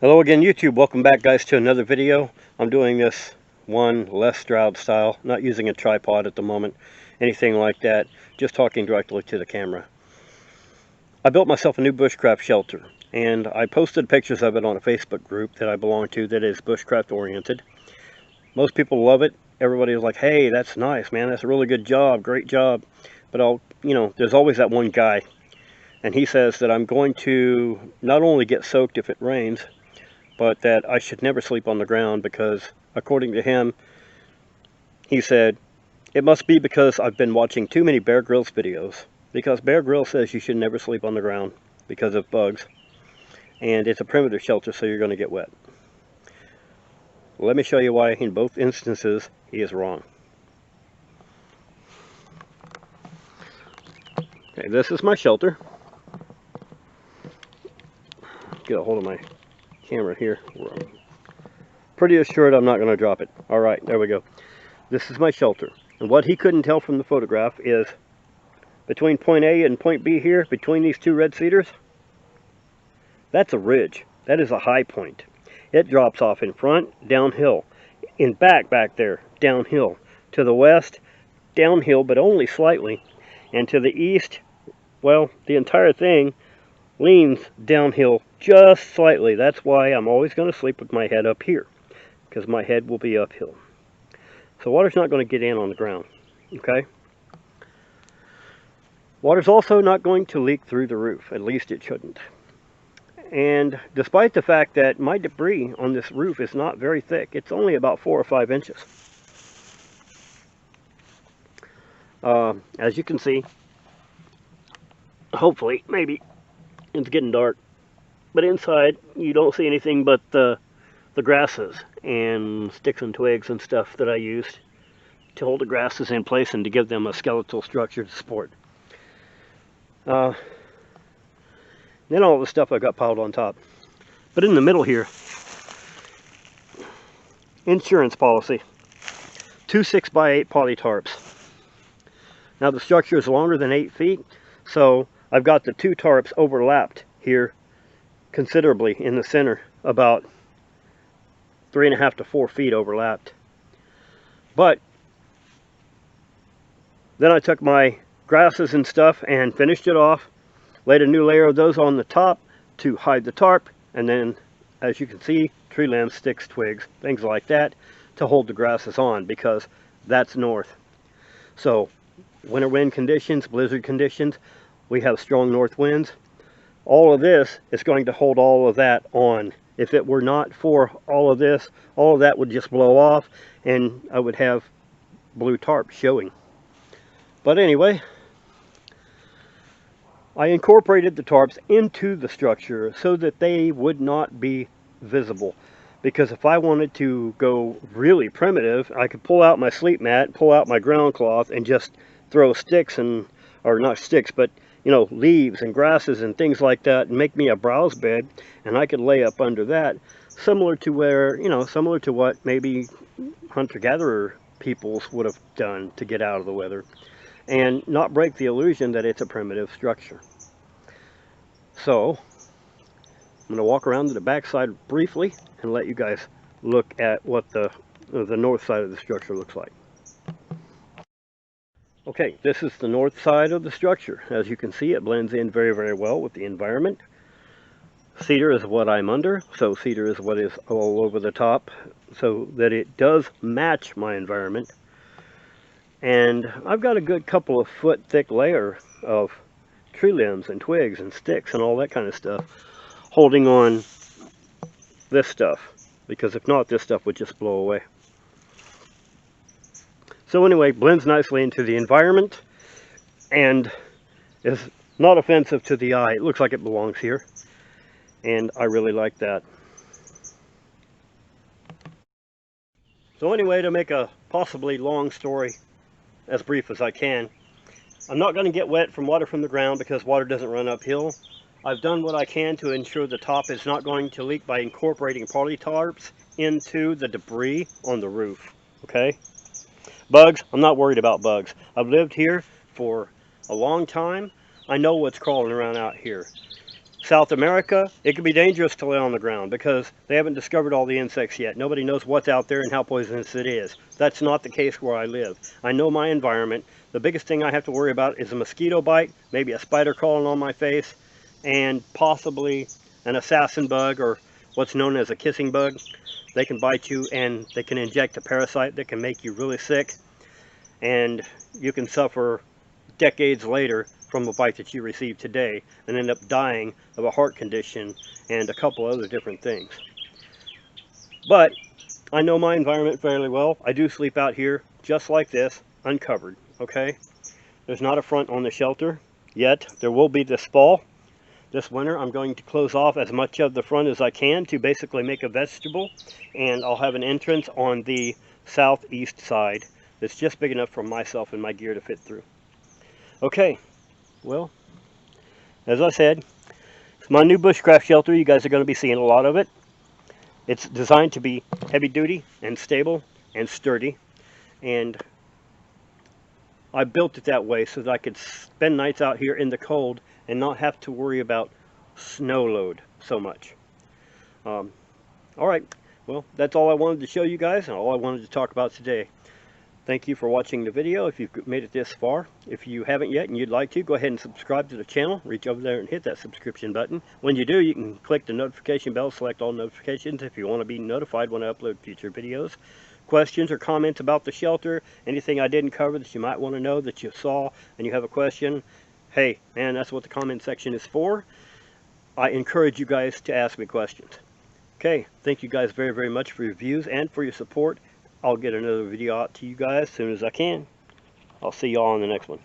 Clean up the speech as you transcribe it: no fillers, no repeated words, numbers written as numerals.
Hello again, YouTube. Welcome back, guys, to another video. I'm doing this one Les Stroud style, not using a tripod at the moment, anything like that, just talking directly to the camera. I built myself a new bushcraft shelter, and I posted pictures of it on a Facebook group that I belong to that is bushcraft oriented. Most people love it. Everybody is like, hey, that's nice, man, that's a really good job, great job. But there's always that one guy, and he says that I'm going to not only get soaked if it rains, but that I should never sleep on the ground because, according to him, he said, it must be because I've been watching too many Bear Grylls videos. Because Bear Grylls says you should never sleep on the ground because of bugs. And it's a primitive shelter, so you're going to get wet. Let me show you why in both instances he is wrong. Okay, this is my shelter. Get a hold of my camera here. Pretty assured I'm not going to drop it. Alright, there we go. This is my shelter. And what he couldn't tell from the photograph is between point A and point B here, between these two red cedars, that's a ridge. That is a high point. It drops off in front, downhill. In back there, downhill. To the west, downhill, but only slightly. And to the east, well, the entire thing leans downhill just slightly. That's why I'm always going to sleep with my head up here, because my head will be uphill. So water's not going to get in on the ground, okay? Water's also not going to leak through the roof, at least it shouldn't. And despite the fact that my debris on this roof is not very thick, it's only about 4 or 5 inches. As you can see, hopefully, maybe, it's getting dark, but inside you don't see anything but the grasses and sticks and twigs and stuff that I used to hold the grasses in place and to give them a skeletal structure to support. Then all the stuff I got piled on top. But in the middle here, insurance policy, 2 6x8 poly tarps. Now the structure is longer than 8 feet, so I've got the 2 tarps overlapped here considerably in the center, about 3.5 to 4 feet overlapped. But then I took my grasses and stuff and finished it off, laid a new layer of those on the top to hide the tarp, and then, as you can see, tree limbs, sticks, twigs, things like that to hold the grasses on, because that's north. So winter wind conditions, blizzard conditions, we have strong north winds. All of this is going to hold all of that on. If it were not for all of this, all of that would just blow off and I would have blue tarp showing. But anyway, I incorporated the tarps into the structure so that they would not be visible. Because if I wanted to go really primitive, I could pull out my sleep mat, pull out my ground cloth, and just throw sticks or not sticks, but leaves and grasses and things like that, and make me a browse bed, and I could lay up under that, similar to what maybe hunter-gatherer peoples would have done to get out of the weather, and not break the illusion that it's a primitive structure. So I'm going to walk around to the back side briefly and let you guys look at what the north side of the structure looks like. Okay, this is the north side of the structure. As you can see, it blends in very, very well with the environment. Cedar is what I'm under, so cedar is what is all over the top, so that it does match my environment. And I've got a good couple of foot thick layer of tree limbs and twigs and sticks and all that kind of stuff holding on this stuff, because if not, this stuff would just blow away. So anyway, blends nicely into the environment and is not offensive to the eye. It looks like it belongs here, and I really like that. So anyway, to make a possibly long story as brief as I can, I'm not going to get wet from water from the ground because water doesn't run uphill. I've done what I can to ensure the top is not going to leak by incorporating poly tarps into the debris on the roof. Okay? Bugs, I'm not worried about bugs. I've lived here for a long time. I know what's crawling around out here. South America, it can be dangerous to lay on the ground because they haven't discovered all the insects yet. Nobody knows what's out there and how poisonous it is. That's not the case where I live. I know my environment. The biggest thing I have to worry about is a mosquito bite, maybe a spider crawling on my face, and possibly an assassin bug, or what's known as a kissing bug. They can bite you and they can inject a parasite that can make you really sick, and you can suffer decades later from a bite that you received today and end up dying of a heart condition and a couple other different things. But I know my environment fairly well. I do sleep out here just like this, uncovered, okay? There's not a front on the shelter yet. There will be this fall. This winter I'm going to close off as much of the front as I can to basically make a vestibule, and I'll have an entrance on the southeast side that's just big enough for myself and my gear to fit through. Okay, well, as I said, it's my new bushcraft shelter. You guys are going to be seeing a lot of it. It's designed to be heavy duty and stable and sturdy, and I built it that way so that I could spend nights out here in the cold and not have to worry about snow load so much. Alright, well, that's all I wanted to show you guys and all I wanted to talk about today. Thank you for watching the video if you've made it this far. If you haven't yet and you'd like to, go ahead and subscribe to the channel. Reach over there and hit that subscription button. When you do, you can click the notification bell, select all notifications if you want to be notified when I upload future videos. Questions or comments about the shelter, anything I didn't cover that you might want to know that you saw and you have a question, hey, man, that's what the comment section is for. I encourage you guys to ask me questions. Okay, thank you guys very, very much for your views and for your support. I'll get another video out to you guys as soon as I can. I'll see y'all on the next one.